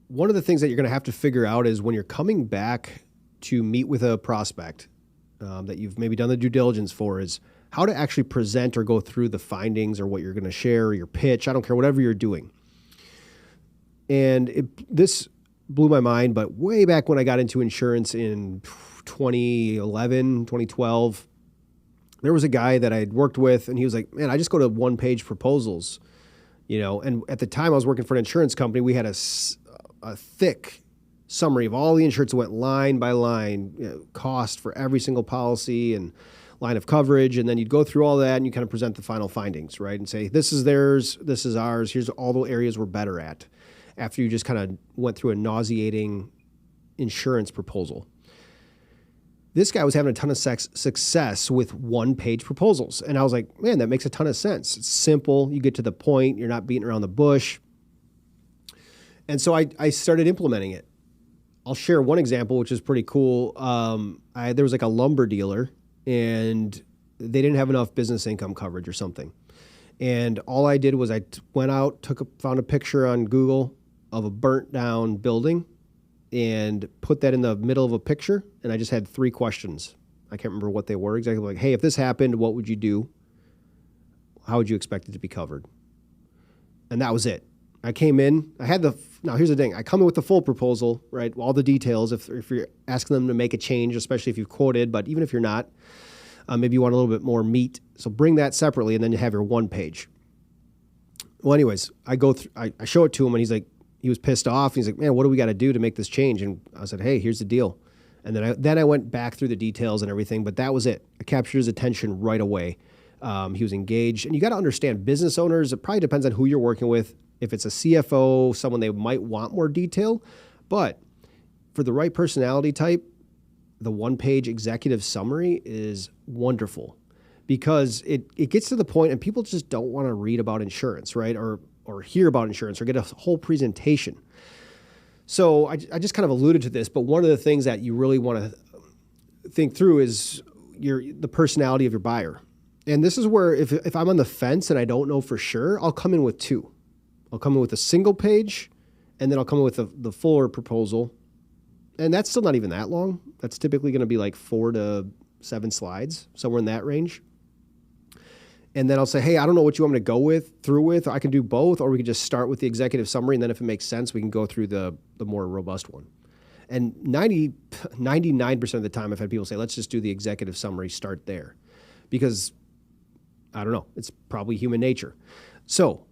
one of the things that you're going to have to figure out is when you're coming back to meet with a prospect that you've maybe done the due diligence for, is how to actually present or go through the findings or what you're going to share, or your pitch. I don't care, whatever you're doing. And this blew my mind, but way back when I got into insurance in 2011, 2012, there was a guy that I had worked with, and he was like, man, I just go to one-page proposals, and at the time I was working for an insurance company. We had a thick summary of all the insurance that went line by line, cost for every single policy and line of coverage. And then you'd go through all that and you kind of present the final findings, right? And say, this is theirs, this is ours, here's all the areas we're better at, after you just kind of went through a nauseating insurance proposal. This guy was having a ton of success with one-page proposals. And I was like, man, that makes a ton of sense. It's simple. You get to the point. You're not beating around the bush. And so I started implementing it. I'll share one example, which is pretty cool. There was like a lumber dealer, and they didn't have enough business income coverage or something. And all I did was I went out, found a picture on Google of a burnt down building and put that in the middle of a picture. And I just had 3 questions. I can't remember what they were exactly. Like, hey, if this happened, what would you do? How would you expect it to be covered? And that was it. I came in, now here's the thing. I come in with the full proposal, right? All the details, if you're asking them to make a change, especially if you've quoted, but even if you're not, maybe you want a little bit more meat. So bring that separately, and then you have your one page. Well, anyways, I go through, I show it to him, and he was pissed off. He's like, man, what do we got to do to make this change? And I said, hey, here's the deal. And then I went back through the details and everything, but that was it. I captured his attention right away. He was engaged. And you got to understand, business owners, it probably depends on who you're working with. If it's a CFO, someone they might want more detail. But for the right personality type, the one-page executive summary is wonderful, because it gets to the point and people just don't want to read about insurance, right? Or hear about insurance or get a whole presentation. So I just kind of alluded to this, but one of the things that you really want to think through is the personality of your buyer. And this is where if I'm on the fence and I don't know for sure, I'll come in with 2. I'll come in with a single page, and then I'll come in with the fuller proposal. And that's still not even that long. That's typically going to be like 4 to 7 slides, somewhere in that range. And then I'll say, hey, I don't know what you want me to go through with. I can do both, or we can just start with the executive summary, and then if it makes sense, we can go through the more robust one. And 99% of the time, I've had people say, let's just do the executive summary, start there. Because, I don't know, it's probably human nature. So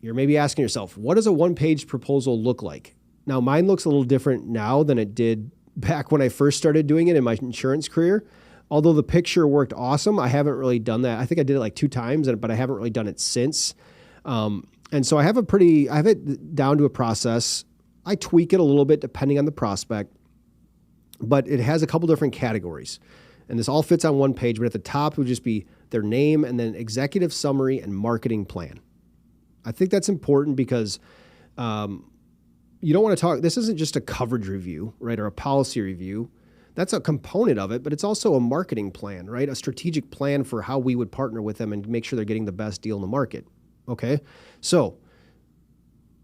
you're maybe asking yourself, what does a one-page proposal look like? Now, mine looks a little different now than it did back when I first started doing it in my insurance career. Although the picture worked awesome, I haven't really done that. I think I did it like 2 times, but I haven't really done it since. And so I have it down to a process. I tweak it a little bit depending on the prospect, but it has a couple different categories. And this all fits on one page, but at the top it would just be their name and then executive summary and marketing plan. I think that's important because you don't want to talk, this isn't just a coverage review, right, or a policy review. That's a component of it, but it's also a marketing plan, right? A strategic plan for how we would partner with them and make sure they're getting the best deal in the market, okay? So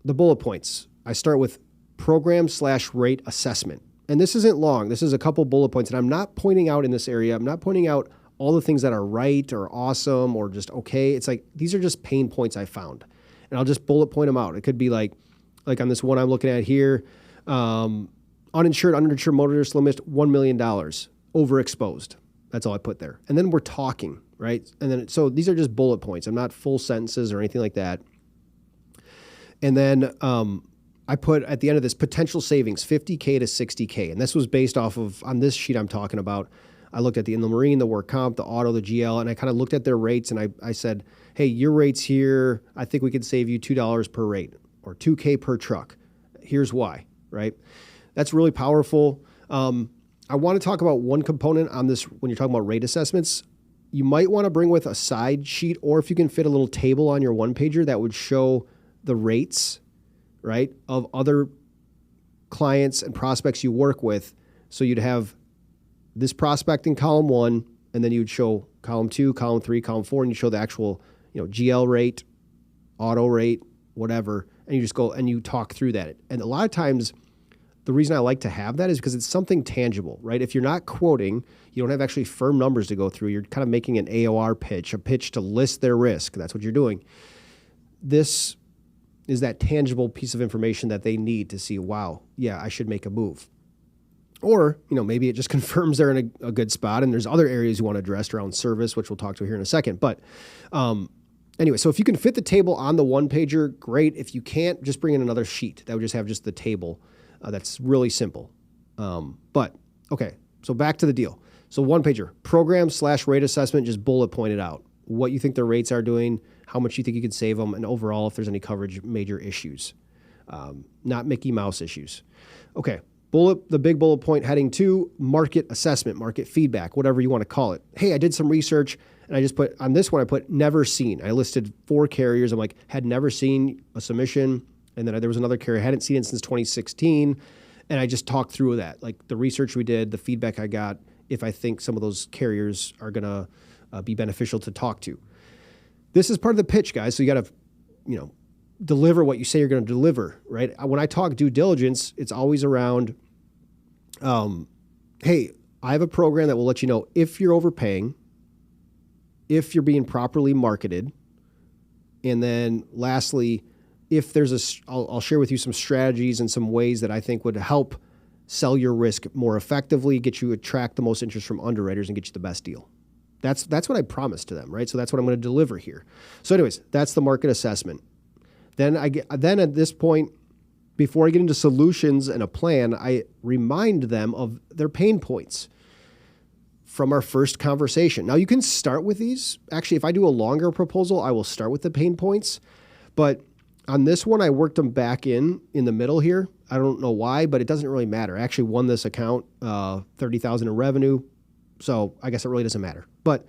the bullet points. I start with program/rate assessment. And this isn't long. This is a couple bullet points. And I'm not pointing out in this area, I'm not pointing out all the things that are right or awesome or just okay. It's like, these are just pain points I found. And I'll just bullet point them out. It could be like on this one I'm looking at here, uninsured, underinsured motorist limit, $1 million, overexposed. That's all I put there. And then we're talking, right? And then, so these are just bullet points. I'm not full sentences or anything like that. And then I put at the end of this potential savings, $50K to $60K. And this was based off of, on this sheet I'm talking about, I looked at the inland marine, the work comp, the auto, the GL, and I kind of looked at their rates and I said, hey, your rates here, I think we could save you $2 per rate or $2K per truck. Here's why, right? That's really powerful. I want to talk about one component on this when you're talking about rate assessments. You might want to bring with a side sheet, or if you can fit a little table on your one pager that would show the rates, right, of other clients and prospects you work with. So you'd have this prospect in column 1, and then you'd show column 2, column 3, column 4, and you show the actual, GL rate, auto rate, whatever, and you just go and you talk through that. And a lot of times, the reason I like to have that is because it's something tangible, right? If you're not quoting, you don't have actually firm numbers to go through. You're kind of making an AOR pitch, a pitch to list their risk. That's what you're doing. This is that tangible piece of information that they need to see, wow, yeah, I should make a move. Or, maybe it just confirms they're in a good spot and there's other areas you want to address around service, which we'll talk to here in a second. But anyway, so if you can fit the table on the one pager, great. If you can't, just bring in another sheet. That would just have just the table. That's really simple. But okay, so back to the deal. So one pager, program/rate assessment, just bullet pointed out what you think the rates are doing, how much you think you could save them, and overall if there's any coverage major issues, not Mickey Mouse issues. Okay. The big bullet point heading 2, market assessment, market feedback, whatever you want to call it. Hey, I did some research and I just put, on this one, I put never seen. I listed 4 carriers. I'm like, had never seen a submission. And then there was another carrier, hadn't seen it since 2016. And I just talked through that, like the research we did, the feedback I got, if I think some of those carriers are going to be beneficial to talk to. This is part of the pitch, guys. So you got to, deliver what you say you're going to deliver, right? When I talk due diligence, it's always around, hey, I have a program that will let you know if you're overpaying, if you're being properly marketed, and then lastly, if there's I'll share with you some strategies and some ways that I think would help sell your risk more effectively, get you attract the most interest from underwriters and get you the best deal. That's what I promised to them, right? So that's what I'm going to deliver here. So anyways, that's the market assessment. Then at this point, before I get into solutions and a plan, I remind them of their pain points from our first conversation. Now you can start with these. Actually, if I do a longer proposal, I will start with the pain points. But on this one, I worked them back in the middle here. I don't know why, but it doesn't really matter. I actually won this account, $30,000 in revenue. So I guess it really doesn't matter. But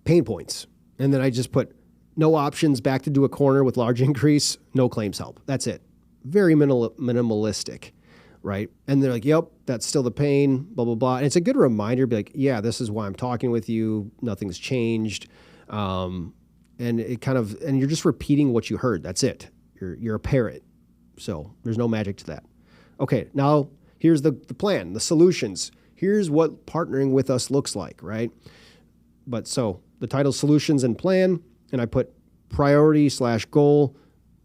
pain points. And then I just put no options, back to do a corner with large increase, no claims help. That's it. Very minimalistic, right? And they're like, yep, that's still the pain, blah, blah, blah. And it's a good reminder, be like, yeah, this is why I'm talking with you. Nothing's changed. And you're just repeating what you heard. That's it. You're a parrot. So there's no magic to that. Okay, now here's the plan, the solutions. Here's what partnering with us looks like, right? But so the title solutions and plan, and I put priority/goal.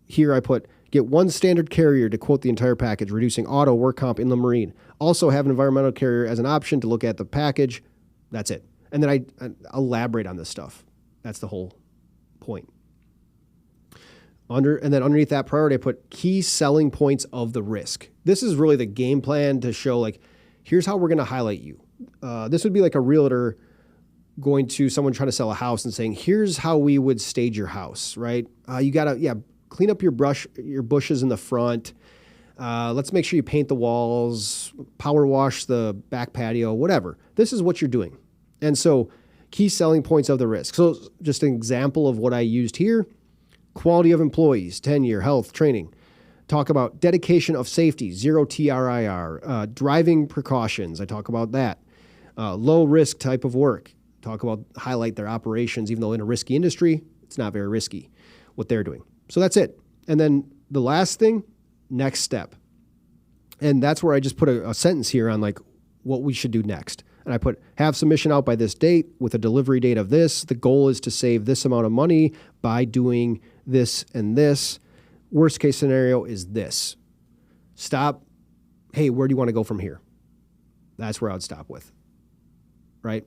Here I put get one standard carrier to quote the entire package, reducing auto, work comp, inland marine. Also have an environmental carrier as an option to look at the package. That's it. And then I elaborate on this stuff. That's the whole point. And then underneath that priority, I put key selling points of the risk. This is really the game plan to show, like, here's how we're going to highlight you. This would be like a realtor going to someone trying to sell a house and saying, here's how we would stage your house, right? You got to, clean up your bushes in the front. Let's make sure you paint the walls, power wash the back patio, whatever. This is what you're doing. And so key selling points of the risk. So just an example of what I used here, quality of employees, tenure, health, training. Talk about dedication of safety, 0 TRIR, driving precautions. I talk about that. Low risk type of work. Talk about highlight their operations, even though in a risky industry, it's not very risky what they're doing. So that's it. And then the last thing, next step. And that's where I just put a sentence here on like what we should do next. And I put have submission out by this date with a delivery date of this. The goal is to save this amount of money by doing this and this. Worst case scenario is this. Stop. Hey, where do you want to go from here? That's where I would stop with. Right?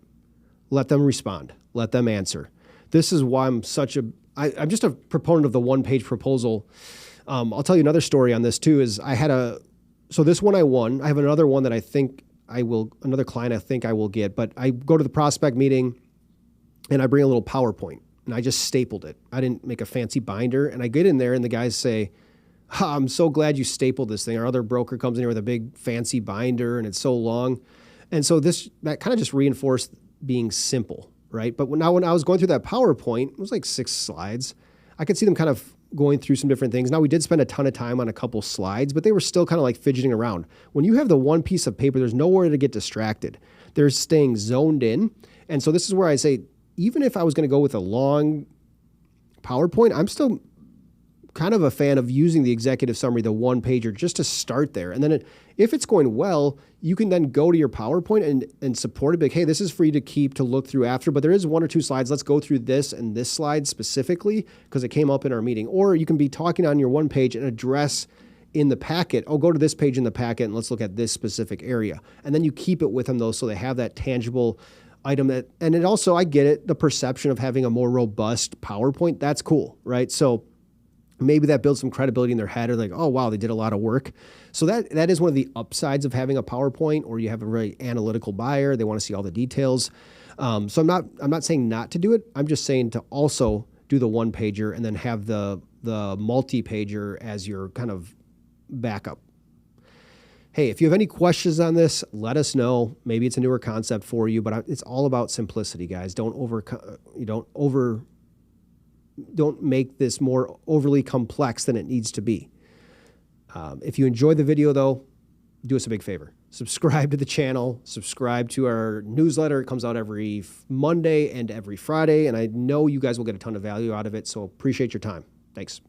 Let them respond. Let them answer. This is why I'm I'm just a proponent of the one-page proposal. I'll tell you another story on this too, is so this one I won. I have another one that another client I think I will get, but I go to the prospect meeting and I bring a little PowerPoint and I just stapled it. I didn't make a fancy binder, and I get in there and the guys say, I'm so glad you stapled this thing. Our other broker comes in here with a big fancy binder and it's so long. And so that kind of just reinforced being simple, right? But when I was going through that PowerPoint, it was like 6 slides. I could see them kind of going through some different things. Now, we did spend a ton of time on a couple slides, but they were still kind of like fidgeting around. When you have the one piece of paper, there's nowhere to get distracted. They're staying zoned in. And so this is where I say, even if I was going to go with a long PowerPoint, I'm still kind of a fan of using the executive summary, the one pager, just to start there. And then if it's going well, you can then go to your PowerPoint and support it. Like, hey, this is for you to keep to look through after, but there is 1 or 2 slides. Let's go through this and this slide specifically because it came up in our meeting. Or you can be talking on your one page and address in the packet, oh, go to this page in the packet and let's look at this specific area. And then you keep it with them though, so they have that tangible item that, and it also, I get it, the perception of having a more robust PowerPoint, that's cool, right? So maybe that builds some credibility in their head, or like, oh, wow, they did a lot of work. So that is one of the upsides of having a PowerPoint, or you have a very analytical buyer. They want to see all the details. So I'm not saying not to do it. I'm just saying to also do the one pager and then have the multi-pager as your kind of backup. Hey, if you have any questions on this, let us know. Maybe it's a newer concept for you, but it's all about simplicity, guys. Don't make this more overly complex than it needs to be. If you enjoyed the video, though, do us a big favor. Subscribe to the channel. Subscribe to our newsletter. It comes out every Monday and every Friday, and I know you guys will get a ton of value out of it, so appreciate your time. Thanks.